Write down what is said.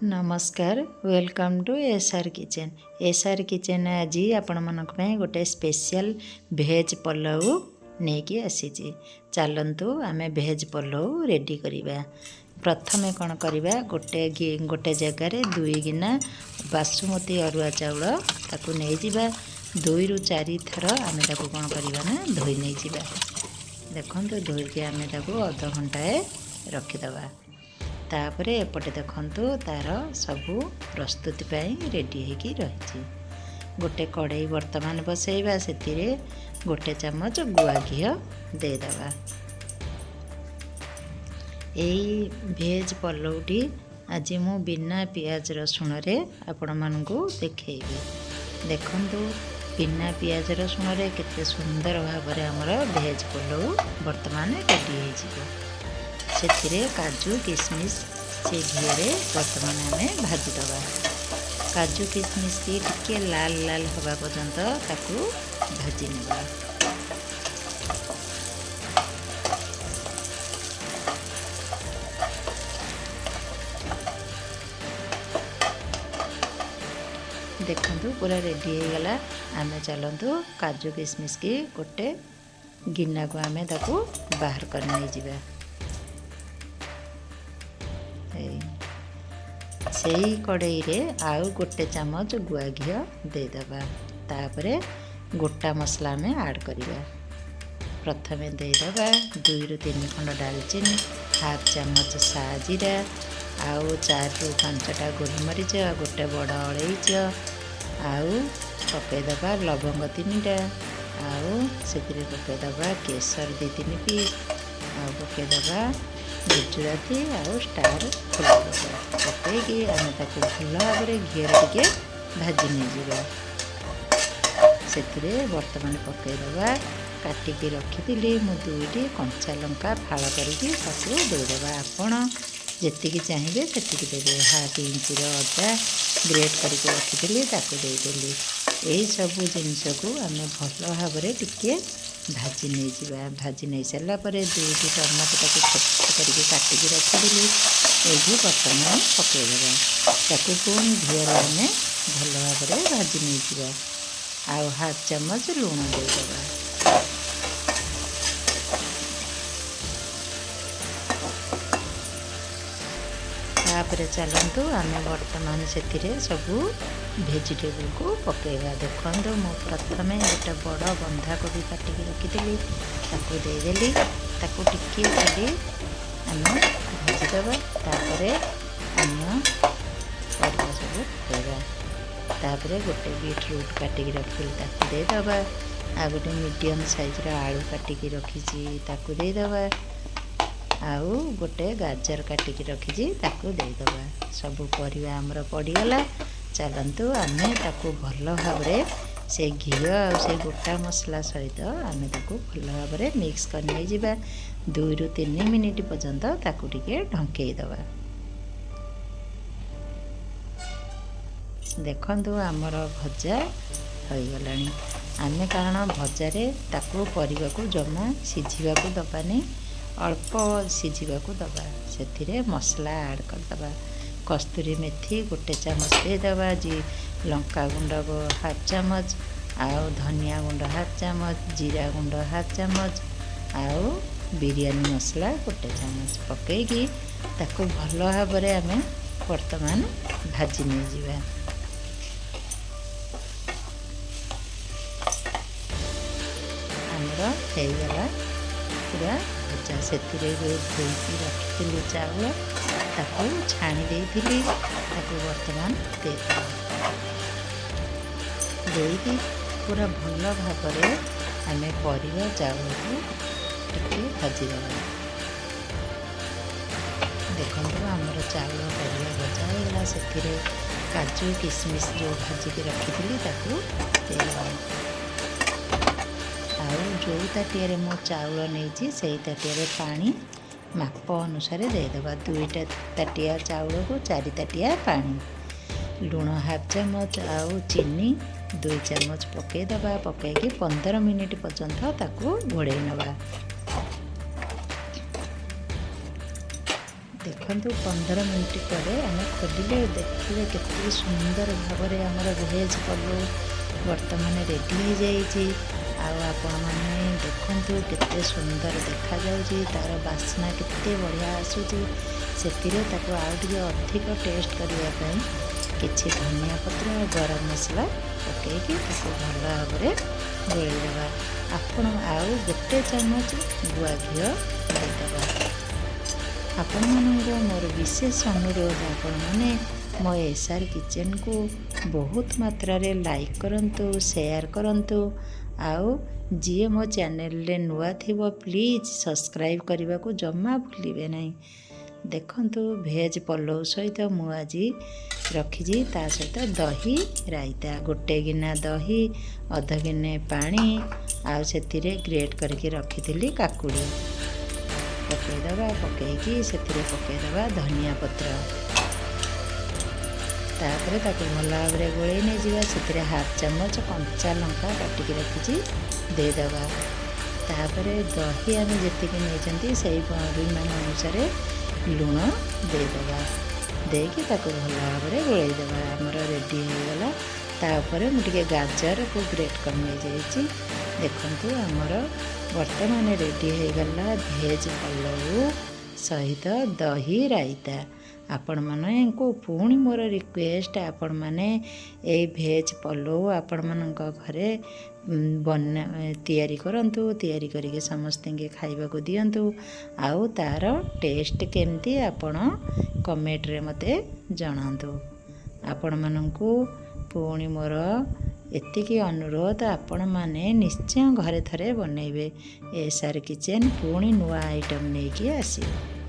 नमस्कार welcome to SR kitchen. SR kitchen आज आपण मानक पय गोटे स्पेशल भेज पलाउ नेकी आसी। चलतु आमे भेज पलाउ रेडी करिबा। प्रथमे कौन करिबा गोटे जगार 2 गिना बासुमती अरुआ चाउल ताकू नहीं जिबा 2 रु 4 थर आमे ताकू कौन करिबा ना धोई नहीं जिबा। देखंतु धोई के आमे ताकू आधा घंटाए रखिदबा। तापरे एपटे देखंतु तार सबू प्रस्तुति पाई रेडी होगी रही। गोटे कड़ाई वर्तमान बसैबा से गोटे चम्मच गुआ घी देदबा। यही भेज पलाउटी आज मु बिना पियाज रसुण रे आपण मानकु देखैबी। देखंतु बिना पियाज रसुण रे केते सुंदर भाव रे हमर भेज पलाउ वर्तमान रेडी हो। से काजू किशमिश से घी वर्तमान आम भाजीदबा। काजू किशमिश की टिके लाल लाल हवा पर्यंत ताकू भाजी नेबा। देखंतु पूरा रेडी हो गला। आम चलतु काजू किशमिश की गोटे गिना को आम ताकू बाहर कर नहीं जिबा। से कड़ाई रे आउ गोटे चम्मच गुआ घी देदबा। तापरे गोटा मसला में ऐड करिबा। प्रथमे देदबा 2 रु 3 खंड दालचीनी, हाफ चम्मच साजीरा, आउ 4 रु 5टा गोलमरीच, गोटे बड़ अलैच, आउ पकेदबा लवंग 3टा, आउ से पकेदबा केसर 2-3 पीस, आउ पकेदबा गुजराती आउ स्टार पकईकि आम ताको भल भाव घी टे भाजी नहीं। से बर्तमान पकईदबा काटिकी रखी मु 2टी कंचा लंका फाड़ करके देदबा। आपण जी चाहिए से देवे। हाफ इंच अदा ग्रेट करके रखी देदेली। यही सबू जिनस को आम भल भाव टिके भाजी नहीं जिबा। भाजी नहीं सारा पर 2टी टमाटो ताको छोट छोट करके काटिकी रखी ये बर्तमान पकईदबा। ताकू पुणी घी आम भल भाव भाजी नहीं जिबा। आउ हाफ चम्मच लुण देदबा। तापर चलतु आम बर्तमान से सबू भेजिटेबल को पकेगा। देखो मु प्रथमे गोटे बड़ बंधाकोबी काटिकी रखी देदेली। ताकू टिके खाली आम भाजीदबा। तापर अन्य परिया सब पकेगा। तापर गोटे बीटरूट काटिकी रखी देदबा। आ गोटे मीडियम साइज आलू काटिकी रखी देदबा। आउ गोटे गाजर काटिकी रखी देदबा। सबू परिया आमर पड़गला। चलतु आम ताकू भल भाव से घी आ से गोटा मसला सहित आम ताकू भल भाव मिक्स कर नहीं जिबा। 2 रु 3 मिनिट पर्यंत ताकू टिके ढंकेईदबा। देखंतु आमर भजा हो गलानी। आम कारण भजारे ताकू परिवा को जमा सिझिबा को दबानी, अल्प सिझिबा को दबा। से मसला ऐड करदबा। कस्तूरी मेथी गोटे चम्मच देदबा। जी लंका गुंड हाफ चम्मच, आउ धनिया गुंड हाफ चम्मच, जीरा गुंड हाफ चम्मच, आउ बिरयानी मसला गोटे चम्मच पकईकि ताकू भल भाव आम वर्तमान भाजी नहीं जिबा। आमर होगला पूरा भजा। से धोईकी रखी चाउल ताकू छाणी देइथिली। ताकू वर्तमान देकी पूरा भल भाव आम परिवा चाउल को टिके भाजीदबा। देखो आमर चाउल परिवा भजा होगा। से काजू किशमिश जो भाजिकी रखी ताकू देदबा। आउ जो ताटिया मो चाउल नहीं से ताटिया पानी माप अनुसार देदबा। 2टा ताटिया चाउल को 4 ताटिया पानी, लुण हाफ चम्मच, आउ चीनी 2 चम्मच पकईदबा। पकईकि 15 मिनिट पर्यंत ताकू घोड़े नवा। देखंतु 15 मिनिट पर आम खोलिले देखिए केते सुंदर भाव आमर भेज पलो वर्तमान रेडी हो जाइए। आपण मैंने देखंतु केते सुंदर देखा जाउची, तार बास्ना केते बढ़िया आसुची। सेतिरे ताको आउ टिके अधिक टेस्ट करिया पई किछि धनिया पत्र गरम मसला पकेकी ताको भल भाव गोलैदेवा। आपण आउ गोटे चामच गुआ घी देदेबा। आपण मानक मोर विशेष अनुरोध, आपण मैंने मो एसआर किचन को बहुत मात्रा रे लाइक करंतु, शेयर करंतु। आउ जी मो चैनल रे नुआ थिबो प्लीज सब्सक्राइब करने को जमा भूलिबे नहीं। देखंतु भेज पलौ सहित मु आज रखी ता सहित दही रायता, गोटे गिना दही, अध गिने पानी, आउ सेतिरे ग्रेट करके रखी काकुड़ी पकईदबा। पकईकी सेतिरे पकईदबा धनिया पत्र, तापर ताको भल भाव गोलई नहीं जावा। सेतिरे हाफ चामच कंचा लंका काटिकी रखी देदेबा। तापर दही आम जी नहीं से परिमाण अनुसार लुण देदेबा। देकी ताको भल भाव गोलईदेबा। आमर रेडी हो गला। तापर मुझे गाजर को ग्रेट कर नहीं देखंतु आमर वर्तमान रेडी हो गला भेज पलौ सहित दही रायता। आपण मानक पुणी मोर रिक्वेस्ट, आपण माने ए भेज पलौ आपण मानक घरे बना तैयारी करंतु, तैयारी करके समस्ते के खाइबा को दियंतु। आउ तार टेस्ट केमती आपण कमेंट रे मते जणांतु। आपण मानकु पुणी मोर एतिकी अनुरोध, आपण माने निश्चय घरे थरे बनइबे। एसआर किचन पुणी नुआ आइटम नहीं कि आसिबो।